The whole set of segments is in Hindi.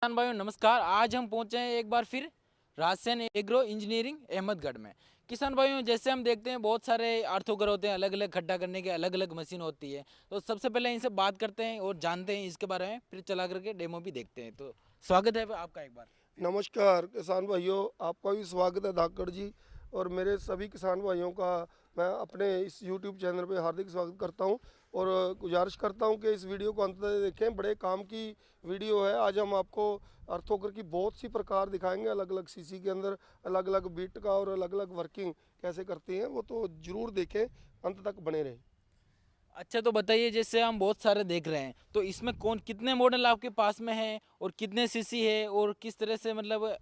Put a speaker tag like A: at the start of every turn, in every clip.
A: किसान भाइयों नमस्कार। आज हम पहुंचे हैं एक बार फिर राजसेन एग्रो इंजीनियरिंग अहमदगढ़ में। किसान भाइयों जैसे हम देखते हैं बहुत सारे आर्थोगर होते हैं, अलग अलग खड्डा करने के अलग अलग मशीन होती है। तो सबसे पहले इनसे बात करते हैं और जानते हैं इसके बारे में, फिर चला करके डेमो भी देखते हैं। तो स्वागत है आपका एक बार।
B: नमस्कार किसान भाइयों, आपका भी स्वागत है धाकड़ जी। और मेरे सभी किसान भाइयों का मैं अपने इस YouTube चैनल पे हार्दिक स्वागत करता हूं और गुजारिश करता हूं कि इस वीडियो को अंत तक देखें। बड़े काम की वीडियो है। आज हम आपको अर्थोकर की बहुत सी प्रकार दिखाएंगे, अलग अलग सीसी के अंदर अलग अलग बीट का और अलग अलग वर्किंग कैसे करती हैं, वो तो ज़रूर देखें, अंत तक बने रहें।
A: अच्छा तो बताइए, जैसे हम बहुत सारे देख रहे हैं तो इसमें कौन कितने मॉडल आपके पास में है और कितने सीसी है और किस तरह से मतलब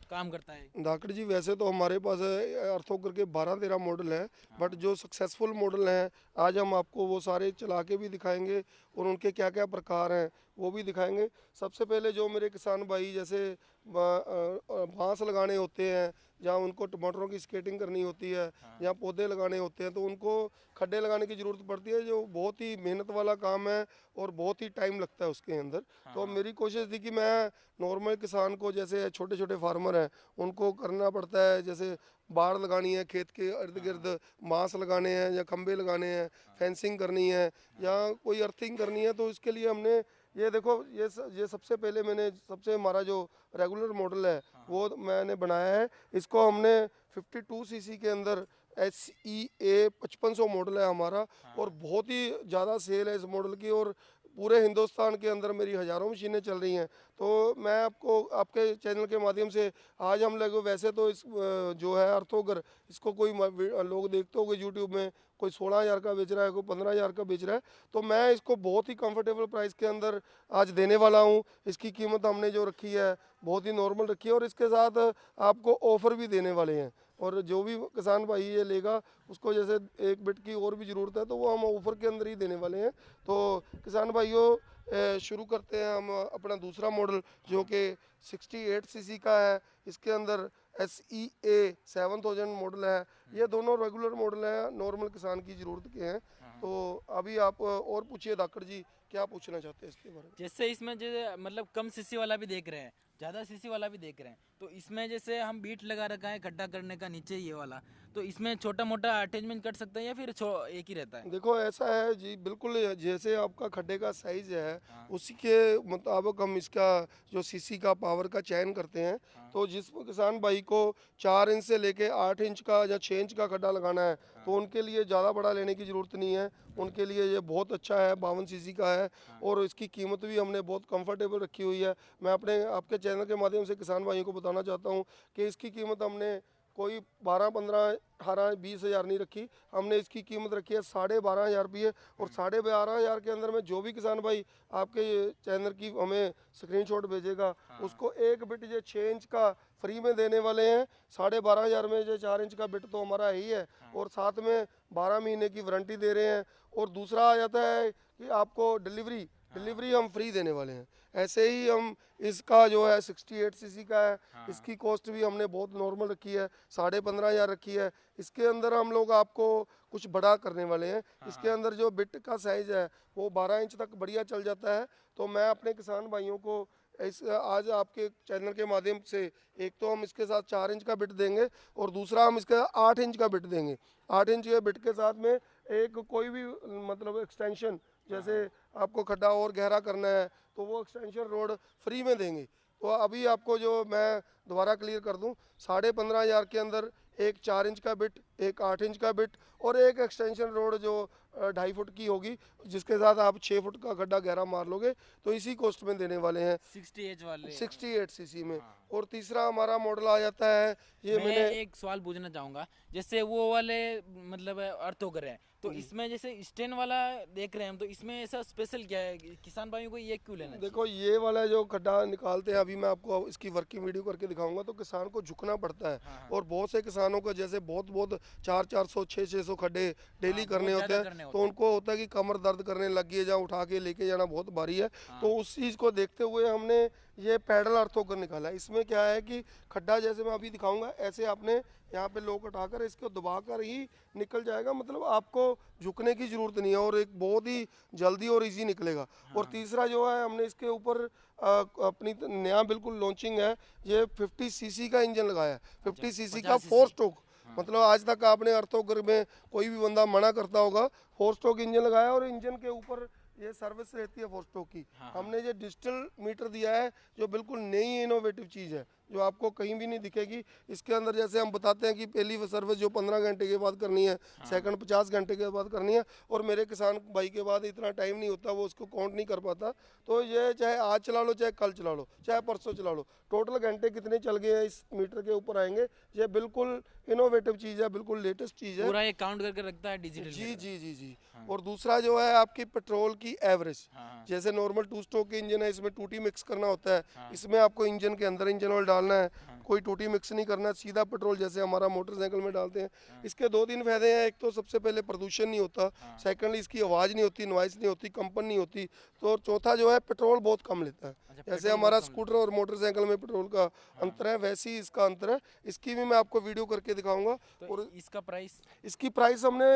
A: काम करता है।
B: धाकड़ जी, वैसे तो हमारे पास अर्थोकर के 12-13 मॉडल हैं, बट जो सक्सेसफुल मॉडल हैं आज हम आपको वो सारे चला के भी दिखाएंगे और उनके क्या क्या प्रकार हैं वो भी दिखाएंगे। सबसे पहले जो मेरे किसान भाई जैसे बांस लगाने होते हैं, जहाँ उनको टमाटरों की स्केटिंग करनी होती है, जहाँ पौधे लगाने होते हैं, तो उनको खड्डे लगाने की ज़रूरत पड़ती है, जो बहुत ही मेहनत वाला काम है और बहुत ही टाइम लगता है उसके अंदर। तो मेरी कोशिश थी कि मैं नॉर्मल किसान को, जैसे छोटे छोटे फार्मर हैं, उनको करना पड़ता है, जैसे बाड़ लगानी है खेत के इर्द गिर्द, बांस लगाने हैं या खंबे लगाने हैं, फेंसिंग करनी है या कोई अर्थिंग करनी है, तो इसके लिए हमने ये देखो, ये सबसे पहले मैंने सबसे हमारा जो रेगुलर मॉडल है वो मैंने बनाया है। इसको हमने 52 सीसी के अंदर SEA 5500 मॉडल है हमारा, और बहुत ही ज़्यादा सेल है इस मॉडल की, और पूरे हिंदुस्तान के अंदर मेरी हज़ारों मशीनें चल रही हैं। तो मैं आपको आपके चैनल के माध्यम से आज हम लोग, वैसे तो इस जो है अर्थोगर, इसको कोई लोग देखते होंगे यूट्यूब में, कोई 16,000 का बेच रहा है, कोई 15,000 का बेच रहा है, तो मैं इसको बहुत ही कंफर्टेबल प्राइस के अंदर आज देने वाला हूँ। इसकी कीमत हमने जो रखी है बहुत ही नॉर्मल रखी है, और इसके साथ आपको ऑफ़र भी देने वाले हैं। और जो भी किसान भाई ये लेगा, उसको जैसे एक बिट की और भी ज़रूरत है, तो वो हम ऑफ़र के अंदर ही देने वाले हैं। तो किसान भाइयों, शुरू करते हैं हम अपना दूसरा मॉडल, जो कि 68 सीसी का है। इसके अंदर SEA 7000 मॉडल है। ये दोनों रेगुलर मॉडल हैं, नॉर्मल किसान की ज़रूरत के हैं। तो अभी आप और पूछिए धाकड़ जी, क्या पूछना चाहते हैं इसके बारे में।
A: जैसे इसमें जैसे मतलब कम सीसी वाला भी देख रहे हैं, ज़्यादा सीसी वाला भी देख रहे हैं, तो इसमें जैसे हम बीट लगा रखा है खड्डा करने का नीचे ये वाला, तो इसमें छोटा मोटा अटैचमेंट कर सकते हैं या फिर एक ही रहता है।
B: देखो ऐसा है जी, बिल्कुल जैसे आपका खड्डे का साइज है उसी के मुताबिक हम इसका जो सीसी का पावर का चयन करते हैं। तो जिस किसान भाई को 4 इंच से लेके 8 इंच का या 6 इंच का खड्डा लगाना है, तो उनके लिए ज़्यादा बड़ा लेने की ज़रूरत नहीं है। उनके लिए ये बहुत अच्छा है, 52 सीसी का है, और इसकी कीमत भी हमने बहुत कंफर्टेबल रखी हुई है। मैं अपने आपके चैनल के माध्यम से किसान भाइयों को बताना चाहता हूँ कि इसकी कीमत हमने कोई 12, 15, 18, 20 हज़ार नहीं रखी। हमने इसकी कीमत रखी है 12,500 रुपये। और 12,500 के अंदर में जो भी किसान भाई आपके ये चैनल की हमें स्क्रीनशॉट भेजेगा, उसको एक बिट ये 6 इंच का फ्री में देने वाले हैं। 12,500 में ये 4 इंच का बिट तो हमारा ही है, और साथ में 12 महीने की वारंटी दे रहे हैं। और दूसरा आ जाता है कि आपको डिलीवरी हम फ्री देने वाले हैं। ऐसे ही हम इसका जो है 68 सीसी का है, इसकी कॉस्ट भी हमने बहुत नॉर्मल रखी है, 15,500 रखी है। इसके अंदर हम लोग आपको कुछ बड़ा करने वाले हैं। इसके अंदर जो बिट का साइज़ है वो 12 इंच तक बढ़िया चल जाता है। तो मैं अपने किसान भाइयों को इस आज आपके चैनल के माध्यम से, एक तो हम इसके साथ 4 इंच का बिट देंगे, और दूसरा हम इसका 8 इंच का बिट देंगे। 8 इंच के बिट के साथ में एक कोई भी मतलब एक्सटेंशन, जैसे आपको खड्डा और गहरा करना है तो वो एक्सटेंशन रोड फ्री में देंगे। तो अभी आपको जो मैं दोबारा क्लियर कर दूं, 15,500 के अंदर एक 4 इंच का बिट, एक 8 इंच का बिट, और एक एक्सटेंशन रोड जो 2.5 फुट की होगी, जिसके साथ आप 6 फुट का गड्ढा गहरा मार लोगे, तो इसी कॉस्ट में देने वाले हैं
A: 60 एच वाले।
B: 68 सीसी में। और तीसरा हमारा मॉडल आ जाता है, ये
A: मैं
B: मैंने
A: एक सवाल पूछना चाहूंगा, जैसे वो वाले मतलब अर्थोगर है, तो इसमें जैसे स्टेन वाला देख रहे हैं हम, तो इसमें ऐसा स्पेशल क्या है कि किसान भाइयों को ये क्यों लेना चाहिए।
B: देखो, ये वाला जो खड्डा निकालते हैं, अभी मैं आपको इसकी वर्किंग वीडियो करके दिखाऊंगा, तो किसान को झुकना पड़ता है। और बहुत से किसानों को जैसे बहुत बहुत 400, 600 खड्डे डेली करने
A: बहुत
B: होते
A: ज्यादा
B: हैं,
A: करने
B: तो
A: होते हैं।
B: उनको होता है कि कमर दर्द करने लग गई है, जहाँ उठा के लेके जाना बहुत भारी है। तो उस चीज़ को देखते हुए हमने ये पैडल अर्थोकर निकाला है। इसमें क्या है कि खड्डा जैसे मैं अभी दिखाऊंगा, ऐसे आपने यहाँ पे लोक हटाकर इसको दबाकर ही निकल जाएगा, मतलब आपको झुकने की ज़रूरत नहीं है और एक बहुत ही जल्दी और इजी निकलेगा। और तीसरा जो है, हमने इसके ऊपर अपनी नया बिल्कुल लॉन्चिंग है, ये 50 सीसी का इंजन लगाया है। 50 सीसी का 4 स्ट्रोक, मतलब आज तक आपने अर्थोकर में कोई भी बंदा मना करता होगा, 4 स्ट्रोक इंजन लगाया। और इंजन के ऊपर ये सर्विस रहती है 4 स्ट्रोक की। हमने ये डिजिटल मीटर दिया है, जो बिल्कुल नई इनोवेटिव चीज़ है, जो आपको कहीं भी नहीं दिखेगी। इसके अंदर जैसे हम बताते हैं कि पहली सर्विस जो 15 घंटे के बाद करनी है, सेकंड 50 घंटे के बाद करनी है, और मेरे किसान भाई के बाद इतना टाइम नहीं होता, वो उसको काउंट नहीं कर पाता। तो ये चाहे आज चला लो, चाहे कल चला लो, चाहे परसों चला लो, टोटल घंटे कितने चल गए हैं इस मीटर के ऊपर आएंगे। ये बिल्कुल इनोवेटिव चीज़ है, बिल्कुल लेटेस्ट चीज़ है।
A: पूरा ये काउंट करके रखता है डिजिटल
B: जी
A: मीटर।
B: जी जी जी। और दूसरा जो है आपकी पेट्रोल की एवरेज, जैसे नॉर्मल 2 स्ट्रोक के इंजन है, इसमें टूटी मिक्स करना होता है। इसमें आपको इंजन के अंदर इंजन ऑयल डालना है, कोई टूटी मिक्स नहीं करना, सीधा पेट्रोल जैसे हमारा मोटरसाइकिल में डालते हैं। इसके 2-3 फायदे हैं। एक तो सबसे पहले प्रदूषण नहीं होता, सेकंडली इसकी आवाज़ नहीं होती, नॉइस नहीं होती, कंपन नहीं होती। तो चौथा जो है, पेट्रोल बहुत कम लेता है। जैसे हमारा स्कूटर और मोटरसाइकिल में पेट्रोल का अंतर है, वैसे ही इसका अंतर है। इसकी भी मैं आपको वीडियो करके दिखाऊंगा।
A: तो और इसका प्राइस?
B: इसकी प्राइस हमने,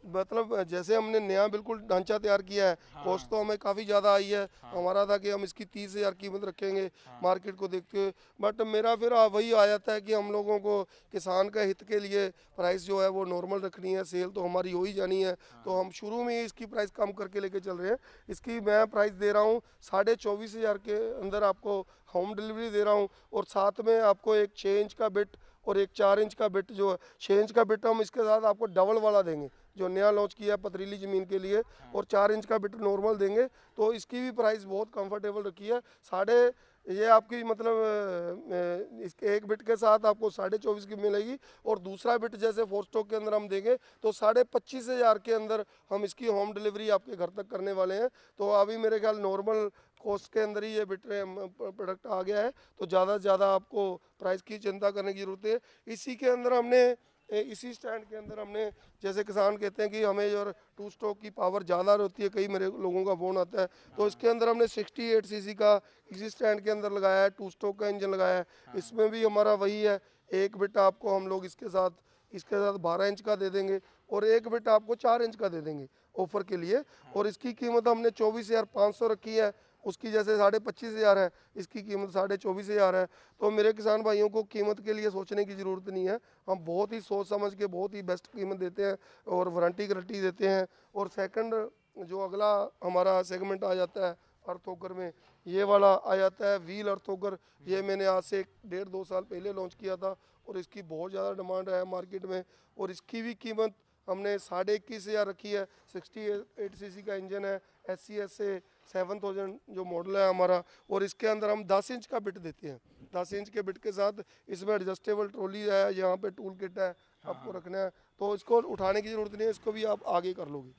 B: मतलब जैसे हमने नया बिल्कुल ढांचा तैयार किया है, कॉस्ट तो हमें काफ़ी ज़्यादा आई है। हमारा था कि हम इसकी 30,000 कीमत रखेंगे मार्केट को देखते हुए, बट मेरा फिर वही आ जाता है कि हम लोगों को किसान का हित के लिए प्राइस जो है वो नॉर्मल रखनी है, सेल तो हमारी हो ही जानी है। तो हम शुरू में ही इसकी प्राइस कम करके लेके चल रहे हैं। इसकी मैं प्राइस दे रहा हूँ 24,500 के अंदर, आपको होम डिलीवरी दे रहा हूँ। और साथ में आपको एक 6 इंच का बिट और एक 4 इंच का बिट, जो 6 इंच का बिट हम इसके साथ आपको डबल वाला देंगे, जो नया लॉन्च किया है पथरीली ज़मीन के लिए, और 4 इंच का बिट नॉर्मल देंगे। तो इसकी भी प्राइस बहुत कंफर्टेबल रखी है। ये आपकी मतलब इसके एक बिट के साथ आपको 24.5 की मिलेगी, और दूसरा बिट जैसे 4 स्ट्रोक के अंदर हम देंगे तो 25,500 के अंदर हम इसकी होम डिलीवरी आपके घर तक करने वाले हैं। तो अभी मेरे ख्याल नॉर्मल कॉस्ट के अंदर ही ये बिट प्रोडक्ट आ गया है, तो ज़्यादा से ज़्यादा आपको प्राइस की चिंता करने की ज़रूरत है। इसी के अंदर हमने इसी स्टैंड के अंदर हमने, जैसे किसान कहते हैं कि हमें जो 2 स्ट्रोक की पावर ज़्यादा होती है, कई मेरे लोगों का फ़ोन आता है, तो इसके अंदर हमने 68 सीसी का इसी स्टैंड के अंदर लगाया है, 2 स्ट्रोक का इंजन लगाया है। इसमें भी हमारा वही है, एक बिट आपको हम लोग इसके साथ 12 इंच का दे देंगे, और एक बिट आपको 4 इंच का दे देंगे ऑफर के लिए। और इसकी कीमत हमने 24,500 रखी है। उसकी जैसे 25,500 है, इसकी कीमत 24,500 है। तो मेरे किसान भाइयों को कीमत के लिए सोचने की ज़रूरत नहीं है। हम बहुत ही सोच समझ के बहुत ही बेस्ट कीमत देते हैं और वारंटी गारंटी देते हैं। और सेकंड जो अगला हमारा सेगमेंट आ जाता है अर्थोकर में, ये वाला आ जाता है व्हील अर्थोकर। ये मैंने आज से 1.5-2 साल पहले लॉन्च किया था, और इसकी बहुत ज़्यादा डिमांड है मार्केट में। और इसकी भी कीमत हमने 21,500 रखी है। 68 सीसी का इंजन है, SCS से 7000 जो मॉडल है हमारा। और इसके अंदर हम 10 इंच का बिट देते हैं। 10 इंच के बिट के साथ इसमें एडजस्टेबल ट्रॉली है, यहाँ पे टूल किट है आपको रखना है, तो इसको उठाने की ज़रूरत नहीं है, इसको भी आप आगे कर लोगे।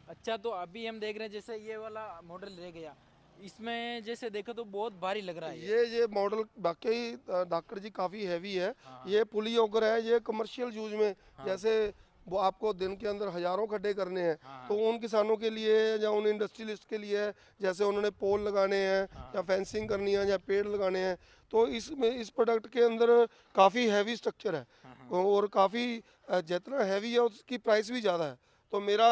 A: अच्छा, तो अभी हम देख रहे हैं जैसे ये वाला मॉडल रह गया, इसमें जैसे देखो तो बहुत भारी लग रहा है
B: ये मॉडल वाकई धाकड़ जी काफ़ी हैवी है। ये पुली होकर है, ये कमर्शियल यूज में, जैसे वो आपको दिन के अंदर हज़ारों खड्डे करने हैं, तो उन किसानों के लिए या उन इंडस्ट्रियलिस्ट के लिए, जैसे उन्होंने पोल लगाने हैं या फेंसिंग करनी है या पेड़ लगाने हैं, तो इस प्रोडक्ट के अंदर काफ़ी हैवी स्ट्रक्चर है, और काफ़ी जितना हैवी है उसकी प्राइस भी ज़्यादा है। तो मेरा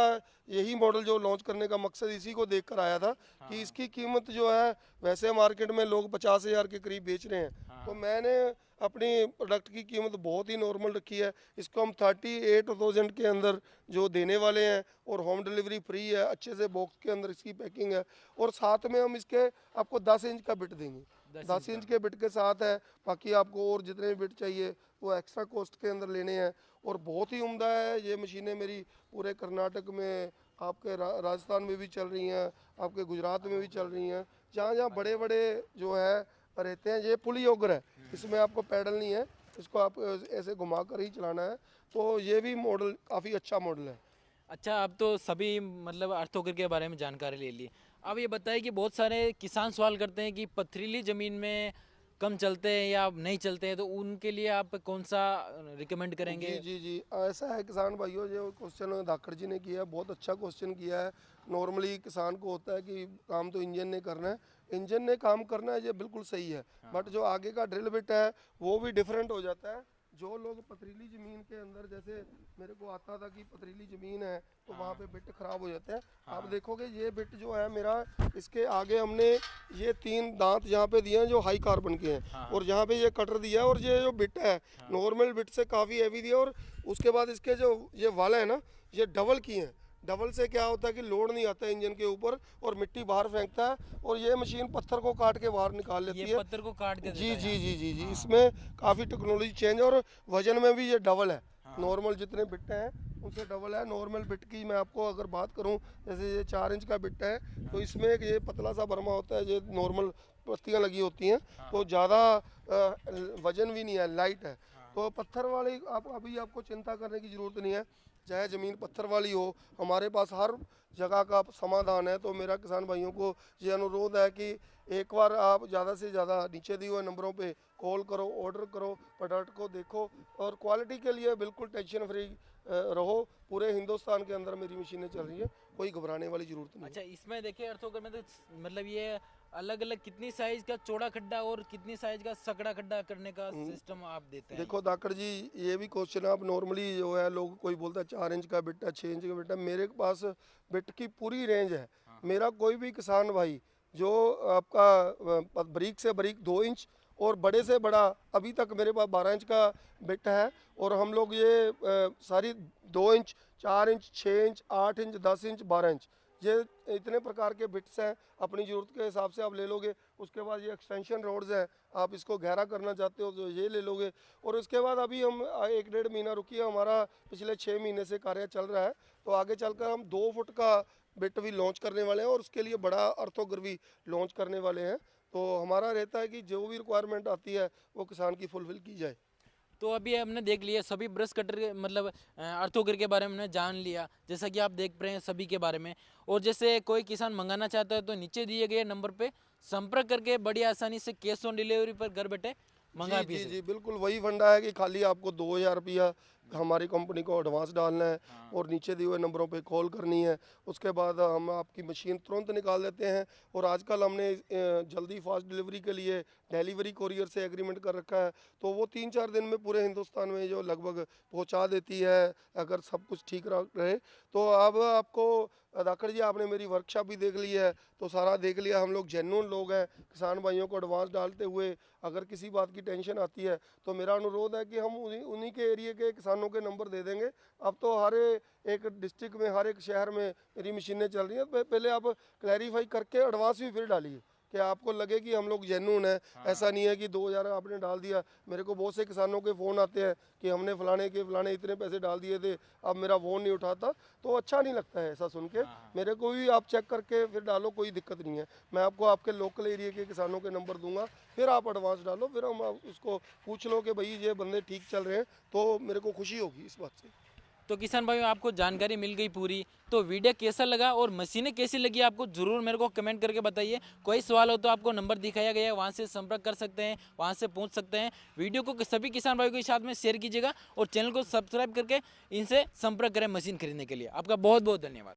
B: यही मॉडल जो लॉन्च करने का मकसद इसी को देख कर आया था कि इसकी कीमत जो है, वैसे मार्केट में लोग 50,000 के करीब बेच रहे हैं, तो मैंने अपनी प्रोडक्ट की कीमत बहुत ही नॉर्मल रखी है। इसको हम 38,000 के अंदर जो देने वाले हैं, और होम डिलीवरी फ्री है, अच्छे से बॉक्स के अंदर इसकी पैकिंग है। और साथ में हम इसके आपको 10 इंच का बिट देंगे, 10 इंच के बिट के साथ है। बाकी आपको और जितने बिट चाहिए वो एक्स्ट्रा कॉस्ट के अंदर लेने हैं। और बहुत ही उम्दा है ये मशीनें, मेरी पूरे कर्नाटक में, आपके राजस्थान में भी चल रही हैं, आपके गुजरात में भी चल रही हैं, जहाँ जहाँ बड़े बड़े जो है रहते हैं। ये पुली योगर है, इसमें आपको पैडल नहीं है, इसको आप ऐसे घुमा कर ही चलाना है। तो ये भी मॉडल काफ़ी अच्छा मॉडल है।
A: अच्छा, अब तो सभी मतलब अर्थोकर के बारे में जानकारी ले ली। अब ये बताइए कि बहुत सारे किसान सवाल करते हैं कि पथरीली ज़मीन में कम चलते हैं या नहीं चलते हैं, तो उनके लिए आप कौन सा रिकमेंड करेंगे?
B: जी जी जी, ऐसा है किसान भाइयों, जो क्वेश्चन धाकड़ जी ने किया है, बहुत अच्छा क्वेश्चन किया है। नॉर्मली किसान को होता है कि काम तो इंजन ने करना है, इंजन ने काम करना है ये बिल्कुल सही है, बट जो आगे का ड्रिल बिट है वो भी डिफरेंट हो जाता है। जो लोग पथरीली ज़मीन के अंदर, जैसे मेरे को आता था कि पथरीली ज़मीन है तो वहाँ पे बिट ख़राब हो जाते हैं। आप देखोगे ये बिट जो है मेरा, इसके आगे हमने ये 3 दांत यहाँ पे दिए हैं जो हाई कार्बन के हैं, और यहाँ पे ये कटर दिया है, और ये जो बिट है नॉर्मल बिट से काफ़ी हैवी दिया, और उसके बाद इसके जो ये वाल है ना ये डबल किए हैं। डबल से क्या होता है कि लोड नहीं आता है इंजन के ऊपर और मिट्टी बाहर फेंकता है, और ये मशीन पत्थर को काट के बाहर निकाल लेती है।
A: पत्थर को काट के
B: जी
A: देता
B: जी
A: है।
B: जी जी जी इसमें काफ़ी टेक्नोलॉजी चेंज है, और वजन में भी ये डबल है। नॉर्मल जितने बिट्टे हैं उनसे डबल है। नॉर्मल बिट की मैं आपको अगर बात करूं, जैसे ये 4 इंच का बिट है तो इसमें एक ये पतला सा बर्मा होता है, ये नॉर्मल पत्तियां लगी होती हैं, तो ज़्यादा वजन भी नहीं है, लाइट है। तो पत्थर वाली आप अभी आपको चिंता करने की ज़रूरत नहीं है, चाहे ज़मीन पत्थर वाली हो, हमारे पास हर जगह का समाधान है। तो मेरा किसान भाइयों को ये अनुरोध है कि एक बार आप ज़्यादा से ज़्यादा नीचे दिए हुए नंबरों पे कॉल करो, ऑर्डर करो, प्रोडक्ट को देखो, और क्वालिटी के लिए बिल्कुल टेंशन फ्री रहो। पूरे हिंदुस्तान के अंदर मेरी मशीनें चल रही हैं, कोई घबराने वाली ज़रूरत नहीं।
A: अच्छा, इसमें देखिए अर्थों में तो मतलब ये अलग अलग कितनी साइज का चौड़ा खड्डा और कितनी साइज का सकड़ा खड्डा करने का सिस्टम आप देते हैं?
B: देखो दाकड़ जी, ये भी क्वेश्चन है। आप नॉर्मली जो है लोग कोई बोलता है 4 इंच का बिट है, 6 इंच का बिट है, मेरे पास बिट की पूरी रेंज है। मेरा कोई भी किसान भाई जो आपका बारीक से बारीक 2 इंच और बड़े से बड़ा, अभी तक मेरे पास 12 इंच का बिट है, और हम लोग ये सारी 2 inch, 4 inch, 6 inch, 8 inch, 10 inch, 12 inch, ये इतने प्रकार के बिट्स हैं। अपनी ज़रूरत के हिसाब से आप ले लोगे। उसके बाद ये एक्सटेंशन रोड्स हैं, आप इसको गहरा करना चाहते हो तो ये ले लोगे। और उसके बाद अभी हम 1-1.5 महीना रुकिए, हमारा पिछले 6 महीने से कार्य चल रहा है, तो आगे चलकर हम 2 फुट का बिट भी लॉन्च करने वाले हैं, और उसके लिए बड़ा अर्थोग्रवी लॉन्च करने वाले हैं। तो हमारा रहता है कि जो भी रिक्वायरमेंट आती है वो किसान की फुलफिल की जाए।
A: तो अभी हमने देख लिया सभी ब्रश कटर के मतलब अर्थोगर के बारे में हमने जान लिया, जैसा कि आप देख रहे हैं सभी के बारे में। और जैसे कोई किसान मंगाना चाहता है तो नीचे दिए गए नंबर पे संपर्क करके बड़ी आसानी से कैश ऑन डिलीवरी पर घर बैठे मंगा भी
B: जी जी बिल्कुल वही फंडा है कि खाली आपको 2000 रुपया हमारी कंपनी को एडवांस डालना है, और नीचे दिए हुए नंबरों पे कॉल करनी है। उसके बाद हम आपकी मशीन तुरंत निकाल देते हैं। और आजकल हमने जल्दी फास्ट डिलीवरी के लिए डिलीवरी कोरियर से एग्रीमेंट कर रखा है, तो वो 3-4 दिन में पूरे हिंदुस्तान में जो लगभग पहुंचा देती है, अगर सब कुछ ठीक रहे। तो अब आपको दाकड़ जी, आपने मेरी वर्कशॉप भी देख ली है, तो सारा देख लिया। हम लोग जेन्युइन लोग हैं, किसान भाइयों को एडवांस डालते हुए अगर किसी बात की टेंशन आती है तो मेरा अनुरोध है कि हम उन्हीं के एरिए के किसानों के नंबर दे देंगे। अब तो हर एक डिस्ट्रिक्ट में, हर एक शहर में मेरी मशीनें चल रही हैं। पहले आप क्लैरिफाई करके एडवांस भी फिर डालिए कि आपको लगे कि हम लोग जेन्युइन है। ऐसा नहीं है कि 2000 आपने डाल दिया। मेरे को बहुत से किसानों के फ़ोन आते हैं कि हमने फलाने के फलाने इतने पैसे डाल दिए थे, अब मेरा फ़ोन नहीं उठाता, तो अच्छा नहीं लगता है ऐसा सुन के। मेरे को भी आप चेक करके फिर डालो, कोई दिक्कत नहीं है। मैं आपको आपके लोकल एरिया के किसानों के नंबर दूंगा, फिर आप एडवांस डालो, फिर हम उसको पूछ लो कि भाई ये बंदे ठीक चल रहे हैं, तो मेरे को खुशी होगी इस बात से।
A: तो किसान भाइयों, आपको जानकारी मिल गई पूरी। तो वीडियो कैसा लगा और मशीनें कैसी लगी आपको ज़रूर मेरे को कमेंट करके बताइए। कोई सवाल हो तो आपको नंबर दिखाया गया है, वहाँ से संपर्क कर सकते हैं, वहाँ से पूछ सकते हैं। वीडियो को सभी किसान भाइयों के साथ में शेयर कीजिएगा और चैनल को सब्सक्राइब करके इनसे संपर्क करें मशीन खरीदने के लिए। आपका बहुत बहुत धन्यवाद।